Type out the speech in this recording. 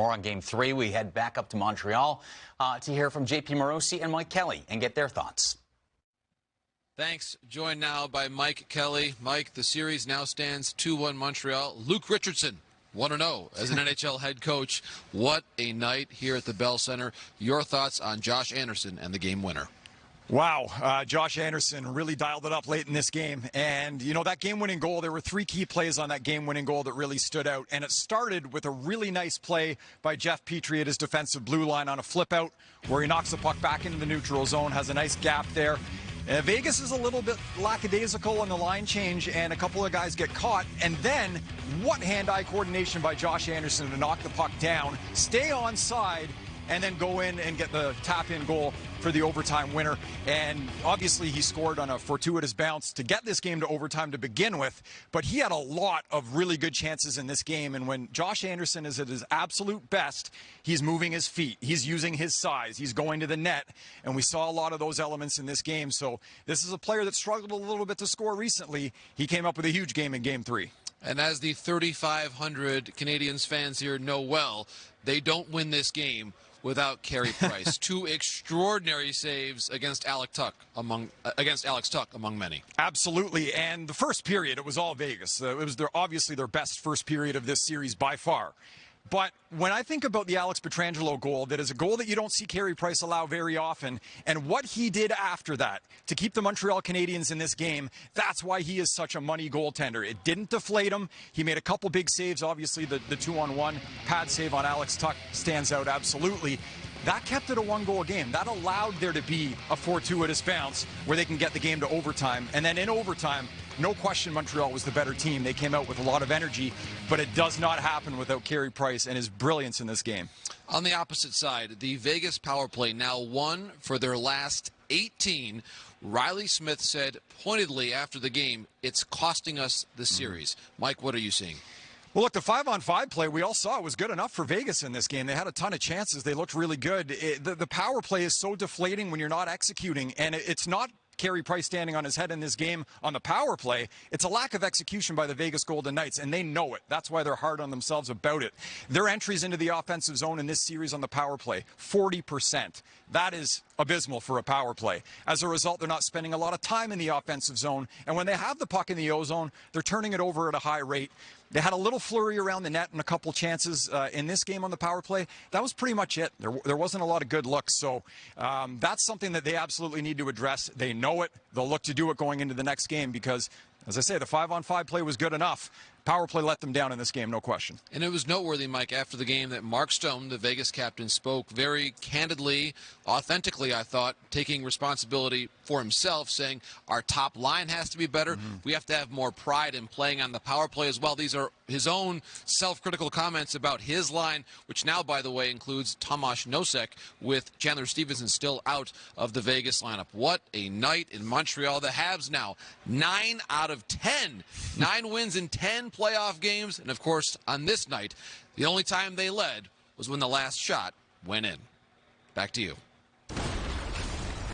more on Game 3, we head back up to Montreal to hear from JP Morosi and Mike Kelly and get their thoughts. Thanks. Joined now by Mike Kelly. Mike, the series now stands 2-1 Montreal. Luke Richardson, 1-0 as an NHL head coach. What a night here at the Bell Center. Your thoughts on Josh Anderson and the game winner? Wow, Josh Anderson really dialed it up late in this game. And, you know, that game-winning goal, there were 3 key plays on that game-winning goal that really stood out. And it started with a really nice play by Jeff Petrie at his defensive blue line on a flip-out where he knocks the puck back into the neutral zone, has a nice gap there. Vegas is a little bit lackadaisical on the line change, and a couple of guys get caught. And then, what hand-eye coordination by Josh Anderson to knock the puck down, stay on side, and then go in and get the tap-in goal for the overtime winner. And obviously he scored on a fortuitous bounce to get this game to overtime to begin with, but he had a lot of really good chances in this game. And when Josh Anderson is at his absolute best, he's moving his feet, he's using his size, he's going to the net, and we saw a lot of those elements in this game. So this is a player that struggled a little bit to score recently. He came up with a huge game in Game 3. And as the 3,500 Canadiens fans here know well, they don't win this game without Carey Price. 2 extraordinary saves against Alex Tuch among many. Absolutely. And the first period, it was all Vegas. It was obviously their best first period of this series by far. But when I think about the Alex Pietrangelo goal, that is a goal that you don't see Carey Price allow very often, and what he did after that to keep the Montreal Canadiens in this game, that's why he is such a money goaltender. It didn't deflate him. He made a couple big saves. Obviously, the 2-on-1 pad save on Alex Tuch stands out absolutely. That kept it a 1-goal game. That allowed there to be a fortuitous bounce where they can get the game to overtime. And then in overtime, no question Montreal was the better team. They came out with a lot of energy, but it does not happen without Carey Price and his brilliance in this game. On the opposite side, the Vegas power play now 1 for their last 18. Riley Smith said pointedly after the game, it's costing us the series. Mike, what are you seeing? Well, look, the 5-on-5 play, we all saw it was good enough for Vegas in this game. They had a ton of chances. They looked really good. The power play is so deflating when you're not executing, and it's not Carey Price standing on his head in this game on the power play. It's a lack of execution by the Vegas Golden Knights, and they know it. That's why they're hard on themselves about it. Their entries into the offensive zone in this series on the power play, 40%. That is abysmal for a power play. As a result, they're not spending a lot of time in the offensive zone, and when they have the puck in the O zone, they're turning it over at a high rate. They had a little flurry around the net and a couple chances in this game on the power play. That was pretty much it. There wasn't a lot of good looks, so that's something that they absolutely need to address. They know it. They'll look to do it going into the next game because, as I say, the 5-on-5 play was good enough. Power play let them down in this game, no question. And it was noteworthy, Mike, after the game that Mark Stone, the Vegas captain, spoke very candidly, authentically, I thought, taking responsibility for himself, saying our top line has to be better. We have to have more pride in playing on the power play as well. These are his own self-critical comments about his line, which now, by the way, includes Tomas Nosek with Chandler Stevenson still out of the Vegas lineup. What a night in Montreal. The Habs now 9 out of 10. 9 wins in 10 playoff games. And, of course, on this night, the only time they led was when the last shot went in. Back to you.